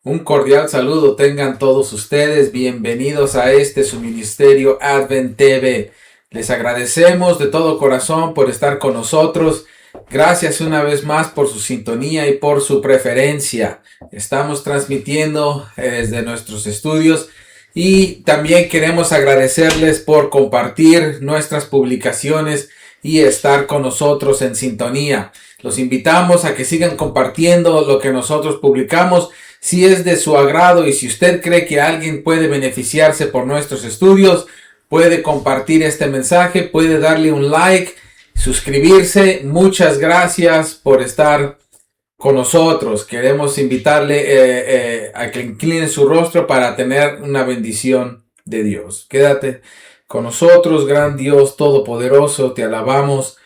Un cordial saludo tengan todos ustedes, bienvenidos a su ministerio Advent TV. Les agradecemos de todo corazón por estar con nosotros. Gracias una vez más por su sintonía y por su preferencia. Estamos transmitiendo desde nuestros estudios y también queremos agradecerles por compartir nuestras publicaciones y estar con nosotros en sintonía. Los invitamos a que sigan compartiendo lo que nosotros publicamos. Si es de su agrado y si usted cree que alguien puede beneficiarse por nuestros estudios, puede compartir este mensaje, puede darle un like, suscribirse. Muchas gracias por estar con nosotros. Queremos invitarle a que incline su rostro para tener una bendición de Dios. Quédate con nosotros, gran Dios todopoderoso, te alabamos.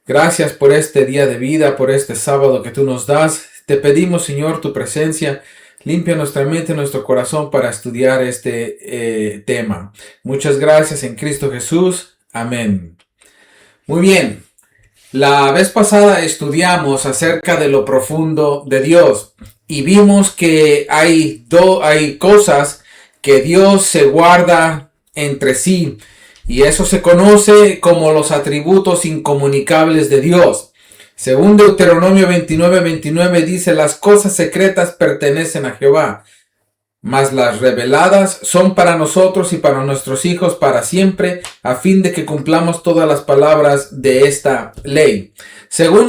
Gracias por este día de vida, por este sábado que tú nos das. Te pedimos, Señor, tu presencia. Limpia nuestra mente y nuestro corazón para estudiar este tema. Muchas gracias en Cristo Jesús. Amén. Muy bien. La vez pasada estudiamos acerca de lo profundo de Dios y vimos que hay cosas que Dios se guarda entre sí y eso se conoce como los atributos incomunicables de Dios. Según Deuteronomio 29:29 dice, las cosas secretas pertenecen a Jehová, mas las reveladas son para nosotros y para nuestros hijos para siempre, a fin de que cumplamos todas las palabras de esta ley. Según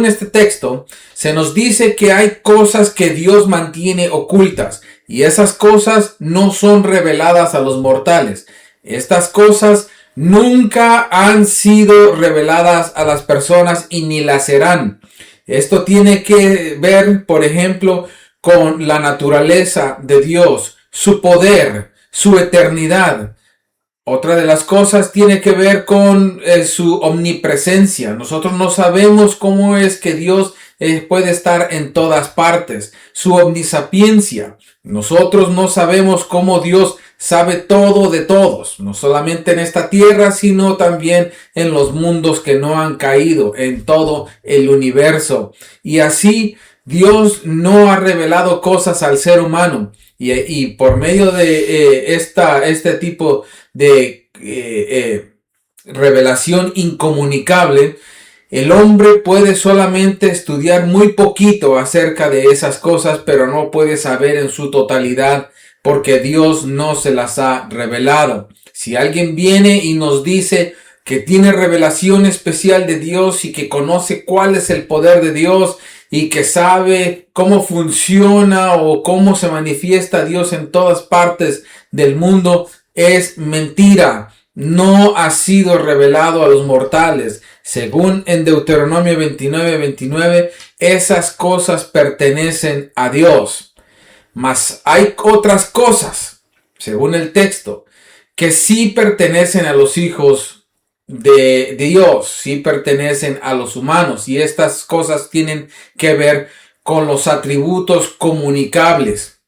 este texto, se nos dice que hay cosas que Dios mantiene ocultas, y esas cosas no son reveladas a los mortales. Estas cosas nunca han sido reveladas a las personas y ni las serán. Esto tiene que ver, por ejemplo, con la naturaleza de Dios, su poder, su eternidad. Otra de las cosas tiene que ver con su omnipresencia. Nosotros no sabemos cómo es que Dios puede estar en todas partes. Su omnisapiencia. Nosotros no sabemos cómo Dios sabe todo de todos, no solamente en esta tierra, sino también en los mundos que no han caído, en todo el universo. Y así Dios no ha revelado cosas al ser humano. Y por medio de este tipo de revelación incomunicable, el hombre puede solamente estudiar muy poquito acerca de esas cosas, pero no puede saber en su totalidad porque Dios no se las ha revelado. Si alguien viene y nos dice que tiene revelación especial de Dios y que conoce cuál es el poder de Dios y que sabe cómo funciona o cómo se manifiesta Dios en todas partes del mundo, es mentira. No ha sido revelado a los mortales. Según en Deuteronomio 29:29, esas cosas pertenecen a Dios. Mas hay otras cosas, según el texto, que sí pertenecen a los hijos de Dios, sí pertenecen a los humanos. Y estas cosas tienen que ver con los atributos comunicables.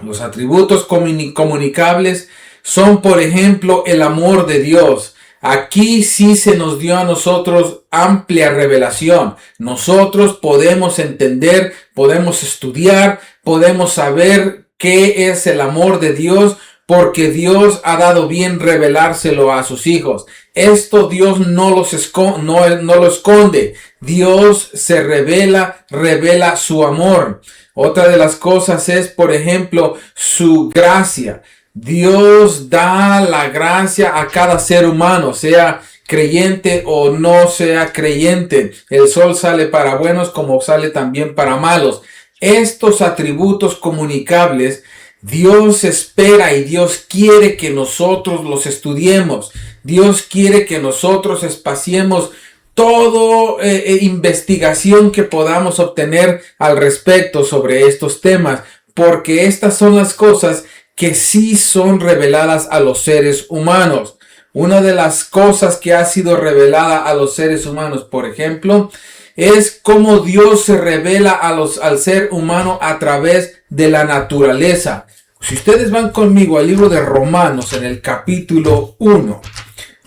Los atributos comunicables son, por ejemplo, el amor de Dios. Aquí sí se nos dio a nosotros amplia revelación. Nosotros podemos entender, podemos estudiar, podemos saber qué es el amor de Dios porque Dios ha dado bien revelárselo a sus hijos. Esto Dios no lo esconde. Dios se revela su amor. Otra de las cosas es, por ejemplo, su gracia. Dios da la gracia a cada ser humano, sea creyente o no sea creyente. El sol sale para buenos como sale también para malos. Estos atributos comunicables, Dios espera y Dios quiere que nosotros los estudiemos. Dios quiere que nosotros espaciemos toda investigación que podamos obtener al respecto sobre estos temas, porque estas son las cosas que sí son reveladas a los seres humanos. Una de las cosas que ha sido revelada a los seres humanos, por ejemplo, es cómo Dios se revela al ser humano a través de la naturaleza. Si ustedes van conmigo al libro de Romanos en el capítulo 1,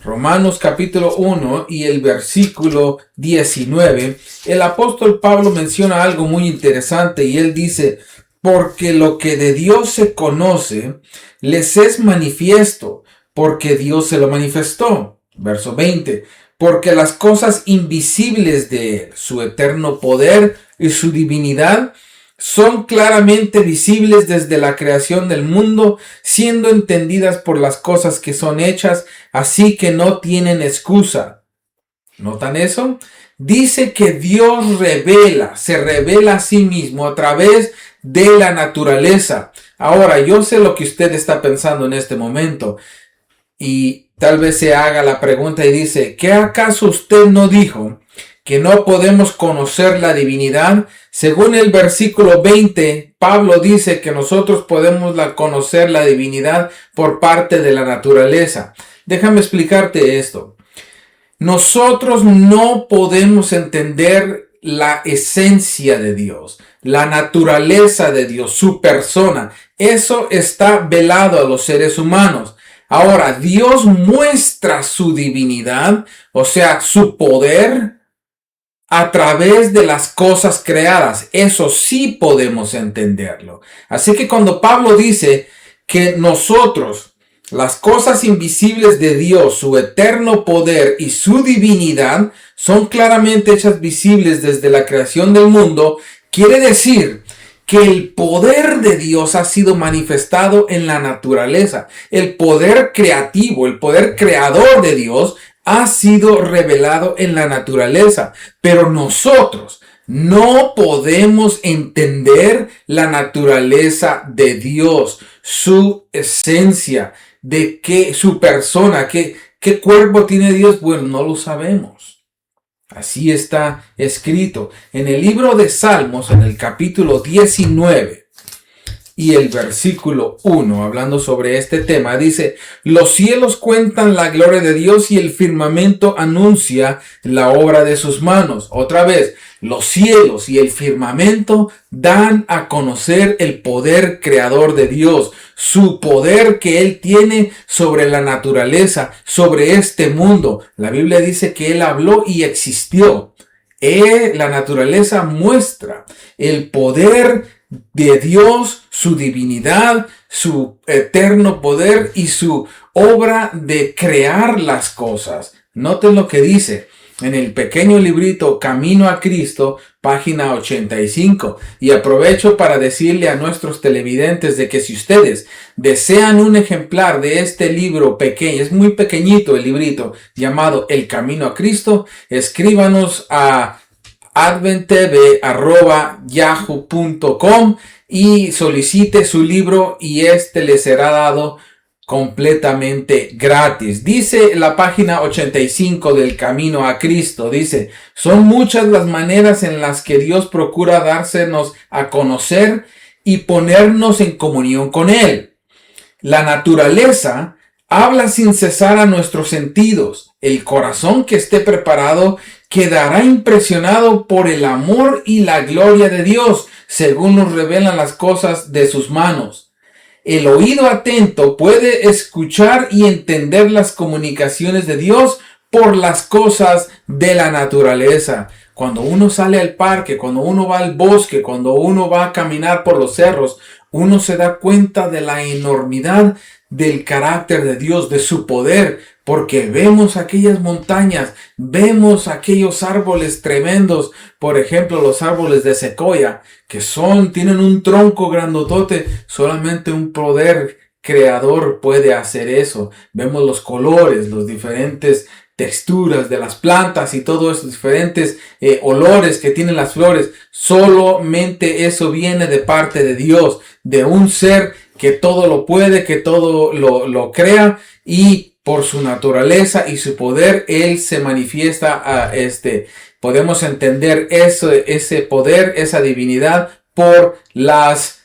Romanos capítulo 1 y el versículo 19, el apóstol Pablo menciona algo muy interesante y él dice: porque lo que de Dios se conoce les es manifiesto, porque Dios se lo manifestó. Verso 20. Porque las cosas invisibles de Él, su eterno poder y su divinidad, son claramente visibles desde la creación del mundo, siendo entendidas por las cosas que son hechas, así que no tienen excusa. ¿Notan eso? Dice que Dios se revela a sí mismo a través de la naturaleza. Ahora, yo sé lo que usted está pensando en este momento y tal vez se haga la pregunta y dice, ¿qué acaso usted no dijo que no podemos conocer la divinidad? Según el versículo 20, Pablo dice que nosotros podemos conocer la divinidad por parte de la naturaleza. Déjame explicarte esto. Nosotros no podemos entender la esencia de Dios, la naturaleza de Dios, su persona. Eso está velado a los seres humanos. Ahora, Dios muestra su divinidad, o sea, su poder, a través de las cosas creadas. Eso sí podemos entenderlo. Así que cuando Pablo dice que nosotros, las cosas invisibles de Dios, su eterno poder y su divinidad, son claramente hechas visibles desde la creación del mundo, quiere decir que el poder de Dios ha sido manifestado en la naturaleza. El poder creativo, el poder creador de Dios ha sido revelado en la naturaleza. Pero nosotros no podemos entender la naturaleza de Dios, su esencia, de qué, su persona, qué cuerpo tiene Dios. Bueno, no lo sabemos. Así está escrito en el libro de Salmos, en el capítulo 19 y el versículo 1, hablando sobre este tema, dice: los cielos cuentan la gloria de Dios y el firmamento anuncia la obra de sus manos. Otra vez, los cielos y el firmamento dan a conocer el poder creador de Dios, su poder que Él tiene sobre la naturaleza, sobre este mundo. La Biblia dice que Él habló y existió. La naturaleza muestra el poder de Dios, su divinidad, su eterno poder y su obra de crear las cosas. Noten lo que dice en el pequeño librito Camino a Cristo, página 85. Y aprovecho para decirle a nuestros televidentes de que si ustedes desean un ejemplar de este libro pequeño, es muy pequeñito el librito llamado El Camino a Cristo, escríbanos a adventtv@yahoo.com y solicite su libro y este le será dado completamente gratis. Dice la página 85 del Camino a Cristo, dice: son muchas las maneras en las que Dios procura dársenos a conocer y ponernos en comunión con Él. La naturaleza habla sin cesar a nuestros sentidos. El corazón que esté preparado quedará impresionado por el amor y la gloria de Dios, según nos revelan las cosas de sus manos. El oído atento puede escuchar y entender las comunicaciones de Dios por las cosas de la naturaleza. Cuando uno sale al parque, cuando uno va al bosque, cuando uno va a caminar por los cerros, uno se da cuenta de la enormidad del carácter de Dios, de su poder, porque vemos aquellas montañas, vemos aquellos árboles tremendos, por ejemplo los árboles de secoya, que tienen un tronco grandotote. Solamente un poder creador puede hacer eso. Vemos los colores, los diferentes texturas de las plantas y todos esos diferentes olores que tienen las flores. Solamente eso viene de parte de Dios, de un ser que todo lo puede, que todo lo crea, y por su naturaleza y su poder Él se manifiesta podemos entender ese poder, esa divinidad, por las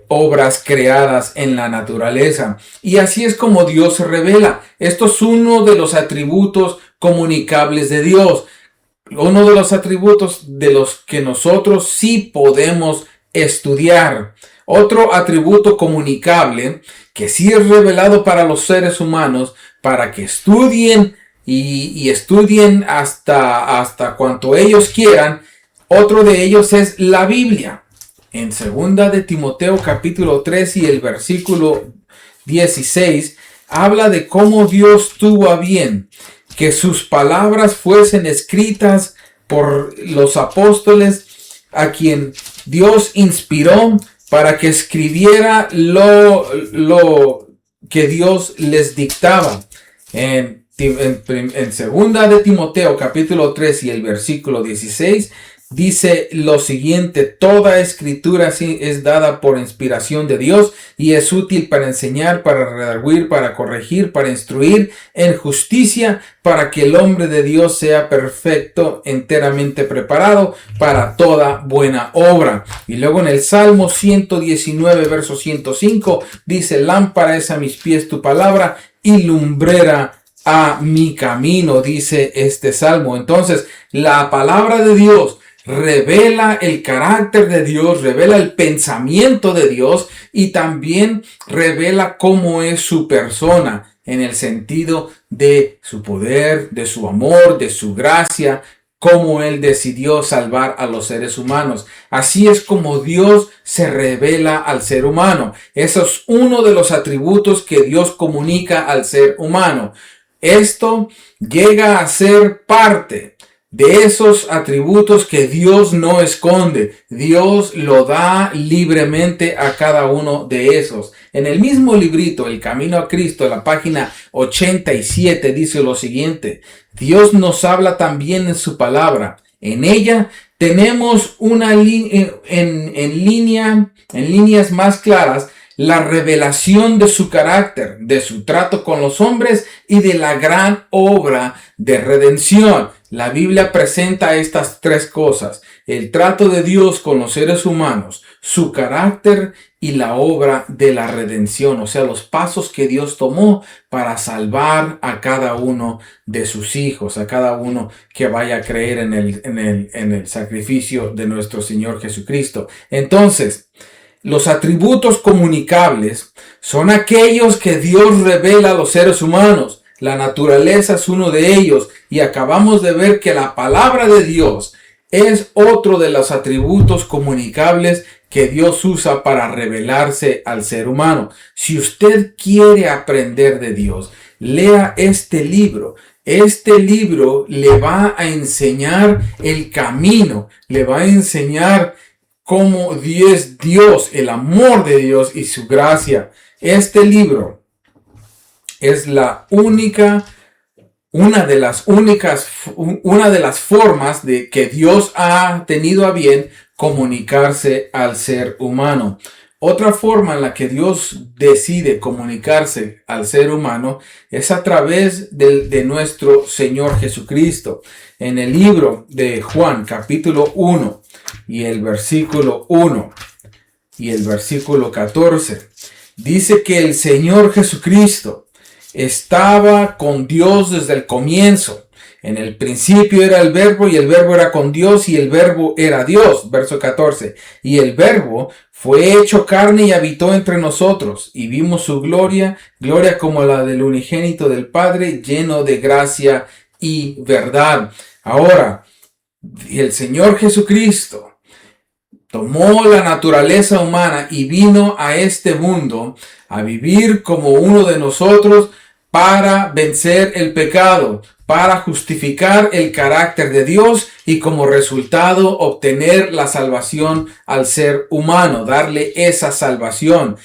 obras creadas en la naturaleza. Y así es como Dios se revela. Esto es uno de los atributos comunicables de Dios. Uno de los atributos de los que nosotros sí podemos estudiar. Otro atributo comunicable que sí es revelado para los seres humanos, para que estudien y estudien hasta cuanto ellos quieran. Otro de ellos es la Biblia. En segunda de Timoteo capítulo 3 y el versículo 16, habla de cómo Dios tuvo a bien que sus palabras fuesen escritas por los apóstoles a quien Dios inspiró para que escribiera lo que Dios les dictaba. En segunda de Timoteo capítulo 3 y el versículo 16 dice lo siguiente: toda escritura es dada por inspiración de Dios y es útil para enseñar, para redarguir, para corregir, para instruir en justicia, para que el hombre de Dios sea perfecto, enteramente preparado para toda buena obra. Y luego en el Salmo 119, verso 105, dice: lámpara es a mis pies tu palabra y lumbrera a mi camino, dice este salmo. Entonces, la palabra de Dios revela el carácter de Dios, revela el pensamiento de Dios y también revela cómo es su persona en el sentido de su poder, de su amor, de su gracia, cómo Él decidió salvar a los seres humanos. Así es como Dios se revela al ser humano. Eso es uno de los atributos que Dios comunica al ser humano. Esto llega a ser parte de esos atributos que Dios no esconde. Dios lo da libremente a cada uno de esos. En el mismo librito, El Camino a Cristo, la página 87, dice lo siguiente: Dios nos habla también en su palabra. En ella tenemos en líneas más claras la revelación de su carácter, de su trato con los hombres y de la gran obra de redención. La Biblia presenta estas tres cosas: el trato de Dios con los seres humanos, su carácter y la obra de la redención, o sea, los pasos que Dios tomó para salvar a cada uno de sus hijos, a cada uno que vaya a creer en el sacrificio de nuestro Señor Jesucristo. Entonces, los atributos comunicables son aquellos que Dios revela a los seres humanos. La naturaleza es uno de ellos y acabamos de ver que la palabra de Dios es otro de los atributos comunicables que Dios usa para revelarse al ser humano. Si usted quiere aprender de Dios, lea este libro. Este libro le va a enseñar el camino, le va a enseñar cómo es Dios, el amor de Dios y su gracia. Este libro es una de las formas de que Dios ha tenido a bien comunicarse al ser humano. Otra forma en la que Dios decide comunicarse al ser humano es a través de nuestro Señor Jesucristo. En el libro de Juan, capítulo 1, y el versículo 1 y el versículo 14, dice que el Señor Jesucristo estaba con Dios desde el comienzo. En el principio era el Verbo y el Verbo era con Dios y el Verbo era Dios. Verso 14. Y el Verbo fue hecho carne y habitó entre nosotros y vimos su gloria, gloria como la del unigénito del Padre, lleno de gracia y verdad. Ahora, el Señor Jesucristo tomó la naturaleza humana y vino a este mundo a vivir como uno de nosotros para vencer el pecado, para justificar el carácter de Dios y como resultado obtener la salvación al ser humano, darle esa salvación.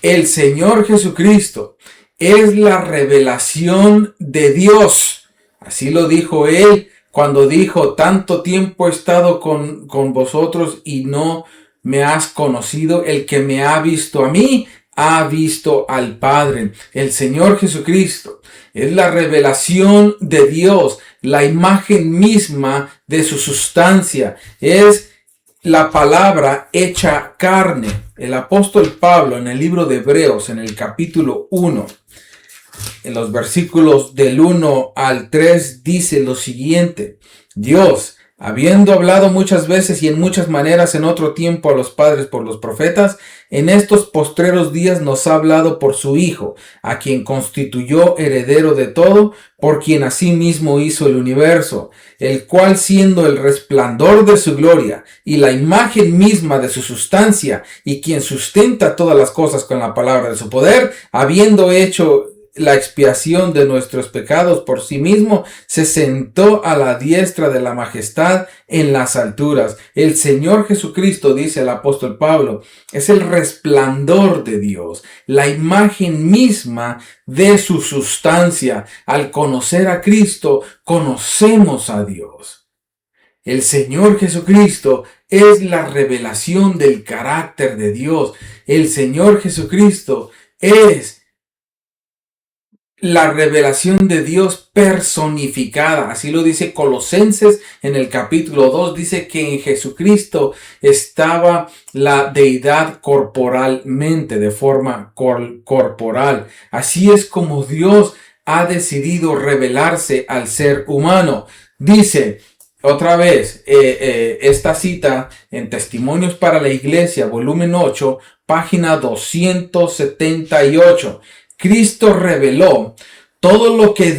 El Señor Jesucristo es la revelación de Dios. Así lo dijo Él cuando dijo: tanto tiempo he estado con vosotros y no me has conocido. El que me ha visto a mí, ha visto al Padre. El Señor Jesucristo es la revelación de Dios, la imagen misma de su sustancia. Es la palabra hecha carne. El apóstol Pablo en el libro de Hebreos, en el capítulo 1, en los versículos del 1 al 3, dice lo siguiente: Dios, Habiendo hablado muchas veces y en muchas maneras en otro tiempo a los padres por los profetas, en estos postreros días nos ha hablado por su Hijo, a quien constituyó heredero de todo, por quien asimismo hizo el universo, el cual siendo el resplandor de su gloria y la imagen misma de su sustancia, y quien sustenta todas las cosas con la palabra de su poder, habiendo hecho la expiación de nuestros pecados por sí mismo, se sentó a la diestra de la majestad en las alturas. El Señor Jesucristo, dice el apóstol Pablo, es el resplandor de Dios, la imagen misma de su sustancia. Al conocer a Cristo, conocemos a Dios. El Señor Jesucristo es la revelación del carácter de Dios. El Señor Jesucristo es la revelación de Dios personificada. Así lo dice Colosenses en el capítulo 2. Dice que en Jesucristo estaba la deidad corporalmente, de forma corporal. Así es como Dios ha decidido revelarse al ser humano. Dice otra vez esta cita en Testimonios para la Iglesia, volumen 8, página 278. Cristo reveló todo lo que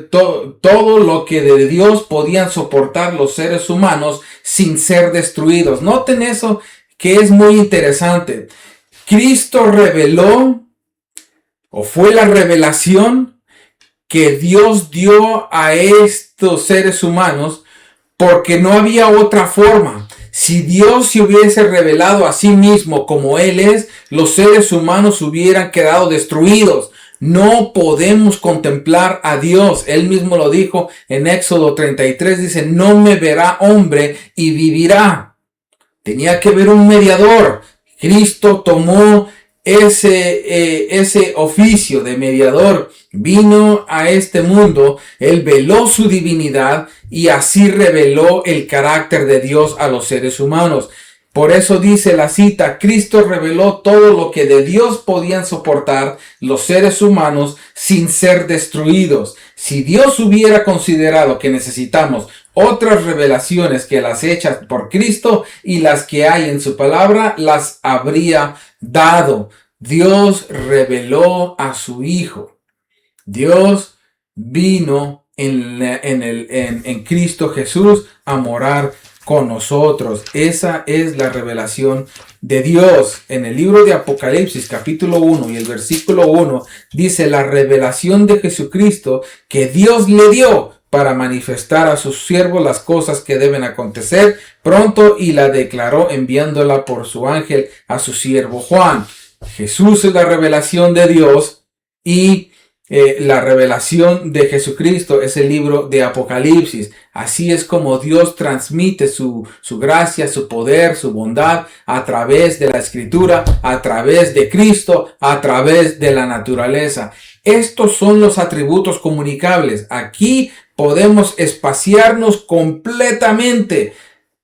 todo lo que de Dios podían soportar los seres humanos sin ser destruidos. Noten eso, que es muy interesante. Cristo reveló, o fue la revelación que Dios dio a estos seres humanos, porque no había otra forma. Si Dios se hubiese revelado a sí mismo como Él es, los seres humanos hubieran quedado destruidos. No podemos contemplar a Dios. Él mismo lo dijo en Éxodo 33, dice, no me verá hombre y vivirá. Tenía que haber un mediador. Cristo tomó ese oficio de mediador, vino a este mundo, Él veló su divinidad y así reveló el carácter de Dios a los seres humanos. Por eso dice la cita, Cristo reveló todo lo que de Dios podían soportar los seres humanos sin ser destruidos. Si Dios hubiera considerado que necesitamos otras revelaciones que las hechas por Cristo y las que hay en su palabra, las habría dado. Dios reveló a su Hijo. Dios vino en Cristo Jesús a morar con nosotros. Esa es la revelación de Dios. En el libro de Apocalipsis, capítulo 1 y el versículo 1, dice la revelación de Jesucristo que Dios le dio para manifestar a sus siervos las cosas que deben acontecer pronto, y la declaró enviándola por su ángel a su siervo Juan. Jesús es la revelación de Dios, y la revelación de Jesucristo es el libro de Apocalipsis. Así es como Dios transmite su gracia, su poder, su bondad a través de la Escritura, a través de Cristo, a través de la naturaleza. Estos son los atributos comunicables. Aquí podemos espaciarnos completamente.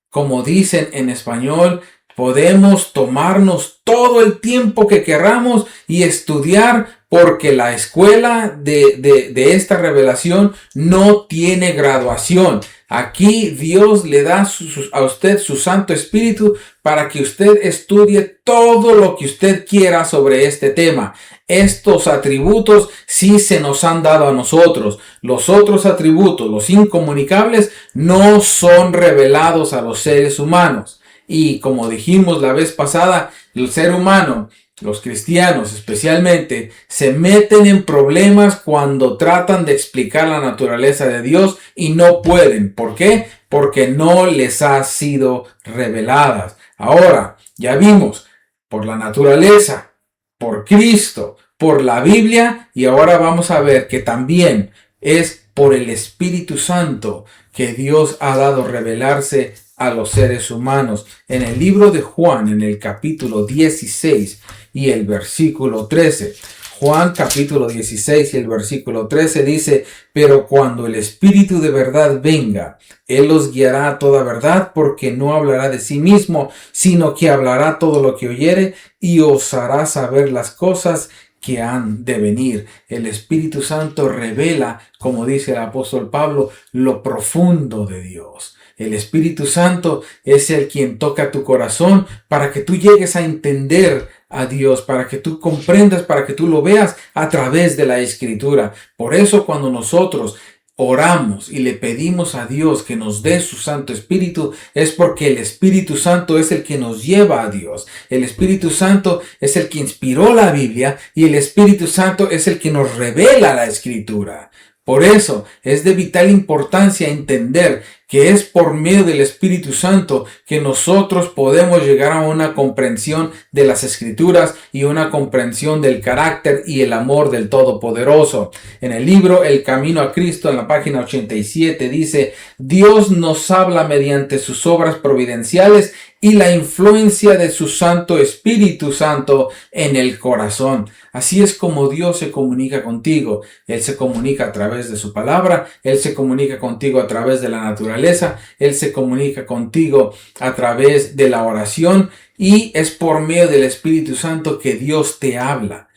Como dicen en español, podemos tomarnos todo el tiempo que queramos y estudiar, porque la escuela de esta revelación no tiene graduación. Aquí Dios le da a usted su Santo Espíritu para que usted estudie todo lo que usted quiera sobre este tema. Estos atributos sí se nos han dado a nosotros. Los otros atributos, los incomunicables, no son revelados a los seres humanos. Y como dijimos la vez pasada, el ser humano, los cristianos especialmente, se meten en problemas cuando tratan de explicar la naturaleza de Dios y no pueden. ¿Por qué? Porque no les ha sido revelada. Ahora, ya vimos, por la naturaleza, por Cristo, por la Biblia, y ahora vamos a ver que también es por el Espíritu Santo que Dios ha dado revelarse a los seres humanos. En el libro de Juan, en el capítulo 16 y el versículo 13, Juan capítulo 16 y el versículo 13 dice, pero cuando el Espíritu de verdad venga, Él los guiará a toda verdad, porque no hablará de sí mismo, sino que hablará todo lo que oyere y os hará saber las cosas que han de venir. El Espíritu Santo revela, como dice el apóstol Pablo, lo profundo de Dios. El Espíritu Santo es el quien toca tu corazón para que tú llegues a entender a Dios, para que tú comprendas, para que tú lo veas a través de la Escritura. Por eso cuando nosotros oramos y le pedimos a Dios que nos dé su Santo Espíritu, es porque el Espíritu Santo es el que nos lleva a Dios. El Espíritu Santo es el que inspiró la Biblia y el Espíritu Santo es el que nos revela la Escritura. Por eso es de vital importancia entender que es por medio del Espíritu Santo que nosotros podemos llegar a una comprensión de las Escrituras y una comprensión del carácter y el amor del Todopoderoso. En el libro El Camino a Cristo, en la página 87, dice: Dios nos habla mediante sus obras providenciales y la influencia de su Santo Espíritu Santo en el corazón. Así es como Dios se comunica contigo. Él se comunica a través de su palabra, Él se comunica contigo a través de la naturaleza, Él se comunica contigo a través de la oración y es por medio del Espíritu Santo que Dios te habla.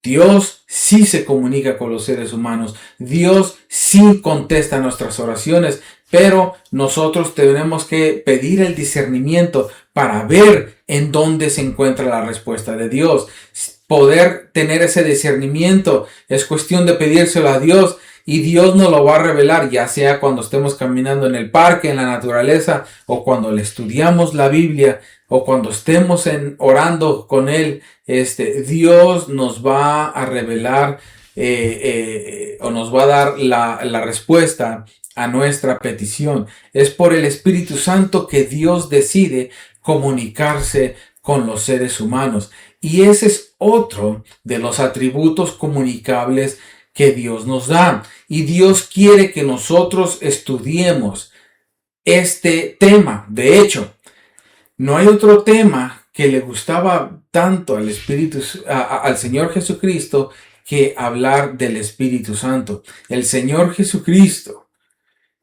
Dios sí se comunica con los seres humanos. Dios sí contesta nuestras oraciones, pero nosotros tenemos que pedir el discernimiento para ver en dónde se encuentra la respuesta de Dios. Poder tener ese discernimiento es cuestión de pedírselo a Dios y Dios nos lo va a revelar, ya sea cuando estemos caminando en el parque, en la naturaleza, o cuando le estudiamos la Biblia, o cuando estemos orando con Él. Dios nos va a revelar o nos va a dar la respuesta a nuestra petición. Es por el Espíritu Santo que Dios decide comunicarse con los seres humanos. Y ese es otro de los atributos comunicables que Dios nos da. Y Dios quiere que nosotros estudiemos este tema. De hecho, no hay otro tema que le gustaba tanto al Señor Jesucristo que hablar del Espíritu Santo. El Señor Jesucristo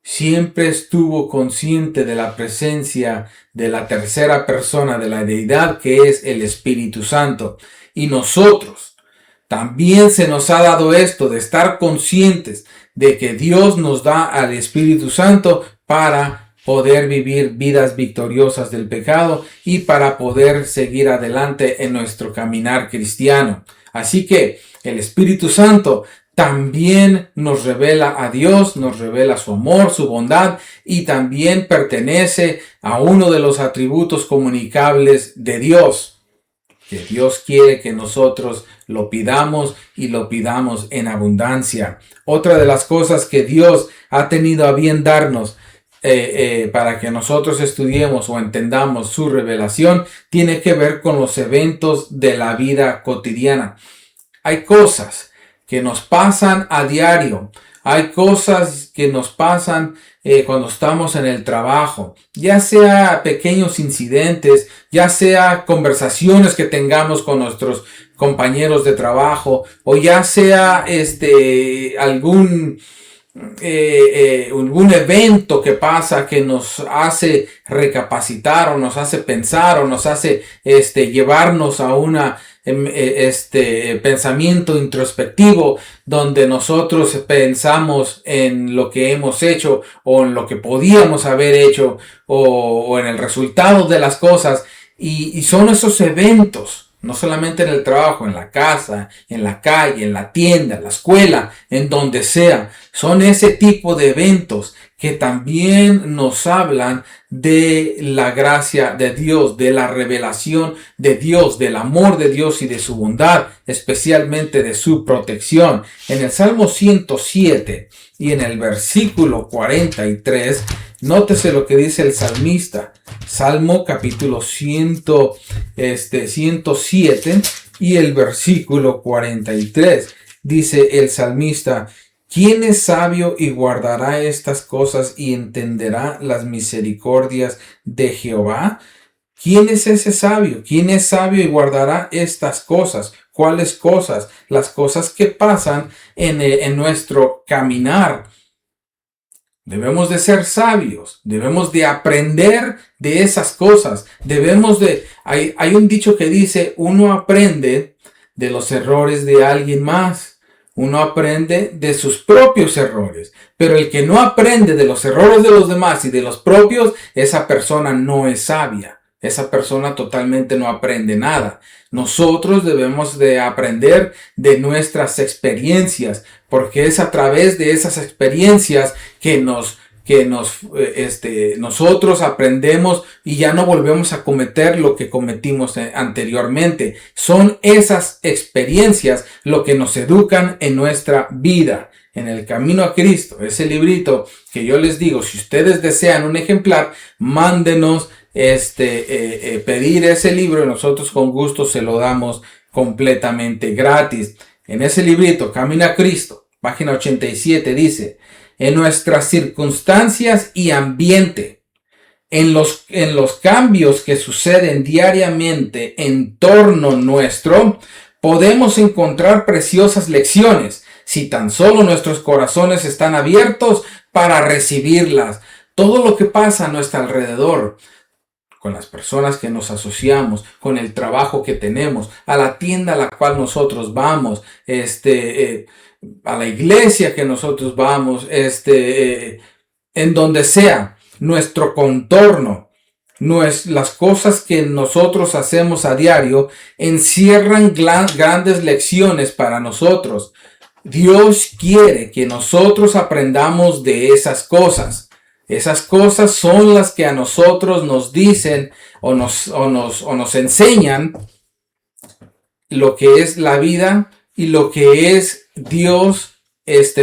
siempre estuvo consciente de la presencia de la tercera persona de la deidad, que es el Espíritu Santo. Y nosotros también se nos ha dado esto de estar conscientes de que Dios nos da al Espíritu Santo para poder vivir vidas victoriosas del pecado y para poder seguir adelante en nuestro caminar cristiano. Así que el Espíritu Santo también nos revela a Dios, nos revela su amor, su bondad y también pertenece a uno de los atributos comunicables de Dios, que Dios quiere que nosotros lo pidamos y lo pidamos en abundancia. Otra de las cosas que Dios ha tenido a bien darnos para que nosotros estudiemos o entendamos su revelación tiene que ver con los eventos de la vida cotidiana. Hay cosas que nos pasan a diario. Hay cosas que nos pasan cuando estamos en el trabajo, ya sea pequeños incidentes, ya sea conversaciones que tengamos con nuestros compañeros de trabajo, o ya sea algún evento que pasa que nos hace recapacitar o nos hace pensar o nos hace llevarnos a una pensamiento introspectivo donde nosotros pensamos en lo que hemos hecho o en lo que podíamos haber hecho o en el resultado de las cosas y son esos eventos. No solamente en el trabajo, en la casa, en la calle, en la tienda, en la escuela, en donde sea. Son ese tipo de eventos que también nos hablan de la gracia de Dios, de la revelación de Dios, del amor de Dios y de su bondad, especialmente de su protección. En el Salmo 107 y en el versículo 43, nótese lo que dice el salmista. Salmo capítulo 107 y el versículo 43. Dice el salmista: ¿Quién es sabio y guardará estas cosas y entenderá las misericordias de Jehová? ¿Quién es ese sabio? ¿Quién es sabio y guardará estas cosas? ¿Cuáles cosas? Las cosas que pasan en nuestro caminar. Debemos de ser sabios, debemos de aprender de esas cosas, hay un dicho que dice, uno aprende de los errores de alguien más. Uno aprende de sus propios errores. Pero el que no aprende de los errores de los demás y de los propios, esa persona no es sabia. Esa persona totalmente no aprende nada. Nosotros debemos de aprender de nuestras experiencias, porque es a través de esas experiencias que nosotros aprendemos y ya no volvemos a cometer lo que cometimos anteriormente. Son esas experiencias lo que nos educan en nuestra vida. En el camino a Cristo, ese librito que yo les digo, si ustedes desean un ejemplar, mándenos pedir ese libro y nosotros con gusto se lo damos completamente gratis. En ese librito, Camino a Cristo, página 87, dice: en nuestras circunstancias y ambiente, en los cambios que suceden diariamente en torno nuestro, podemos encontrar preciosas lecciones si tan solo nuestros corazones están abiertos para recibirlas. Todo lo que pasa a nuestro alrededor, con las personas que nos asociamos, con el trabajo que tenemos, a la tienda a la cual nosotros vamos, a la iglesia que nosotros vamos, en donde sea, nuestro contorno, las cosas que nosotros hacemos a diario, encierran grandes lecciones para nosotros. Dios quiere que nosotros aprendamos de esas cosas. Esas cosas son las que a nosotros nos dicen o nos enseñan lo que es la vida y lo que es Dios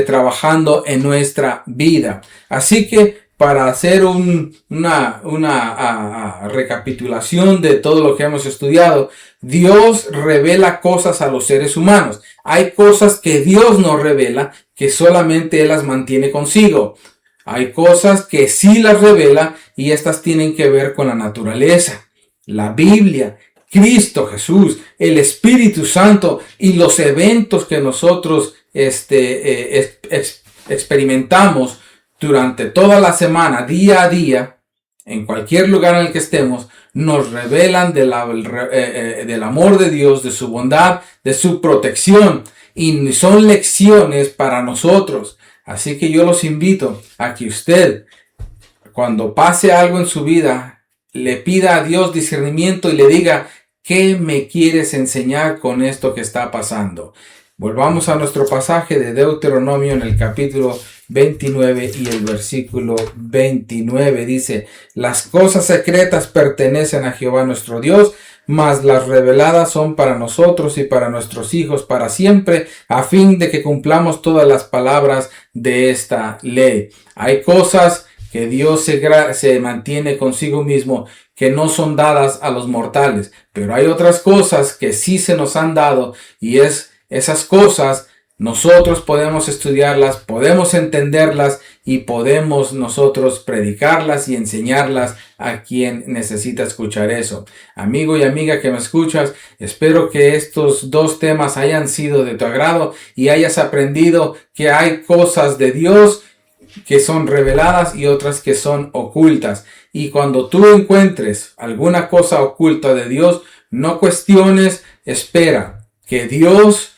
trabajando en nuestra vida. Así que para hacer una recapitulación de todo lo que hemos estudiado, Dios revela cosas a los seres humanos. Hay cosas que Dios nos revela que solamente Él las mantiene consigo. Hay cosas que sí las revela y estas tienen que ver con la naturaleza, la Biblia, Cristo Jesús, el Espíritu Santo y los eventos que nosotros experimentamos durante toda la semana, día a día, en cualquier lugar en el que estemos, nos revelan del amor de Dios, de su bondad, de su protección, y son lecciones para nosotros. Así que yo los invito a que usted, cuando pase algo en su vida, le pida a Dios discernimiento y le diga: ¿qué me quieres enseñar con esto que está pasando? Volvamos a nuestro pasaje de Deuteronomio en el capítulo 29 y el versículo 29 dice: las cosas secretas pertenecen a Jehová nuestro Dios, mas las reveladas son para nosotros y para nuestros hijos para siempre, a fin de que cumplamos todas las palabras de esta ley. Hay cosas que Dios se mantiene consigo mismo, que no son dadas a los mortales, pero hay otras cosas que sí se nos han dado, y esas cosas nosotros podemos estudiarlas, podemos entenderlas y podemos nosotros predicarlas y enseñarlas a quien necesita escuchar eso. Amigo y amiga que me escuchas, espero que estos dos temas hayan sido de tu agrado y hayas aprendido que hay cosas de Dios que son reveladas y otras que son ocultas. Y cuando tú encuentres alguna cosa oculta de Dios, no cuestiones, espera que Dios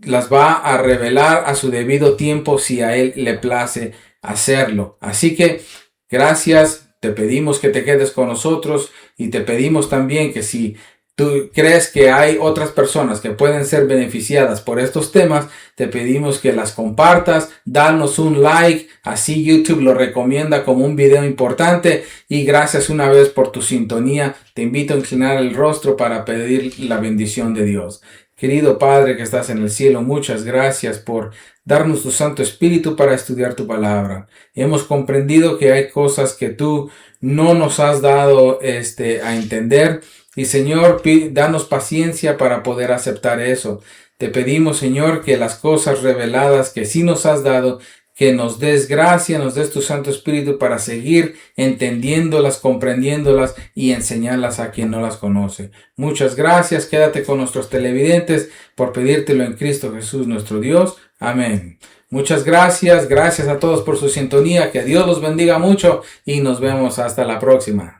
las va a revelar a su debido tiempo si a Él le place hacerlo. Así que gracias, te pedimos que te quedes con nosotros y te pedimos también que si tú crees que hay otras personas que pueden ser beneficiadas por estos temas, te pedimos que las compartas, danos un like, así YouTube lo recomienda como un video importante. Y gracias una vez por tu sintonía. Te invito a inclinar el rostro para pedir la bendición de Dios. Querido Padre que estás en el cielo, muchas gracias por darnos tu Santo Espíritu para estudiar tu palabra. Hemos comprendido que hay cosas que tú no nos has dado a entender. Y Señor, danos paciencia para poder aceptar eso. Te pedimos, Señor, que las cosas reveladas que sí nos has dado, que nos des gracia, nos des tu Santo Espíritu para seguir entendiéndolas, comprendiéndolas y enseñarlas a quien no las conoce. Muchas gracias. Quédate con nuestros televidentes por pedírtelo en Cristo Jesús nuestro Dios. Amén. Muchas gracias. Gracias a todos por su sintonía. Que Dios los bendiga mucho y nos vemos hasta la próxima.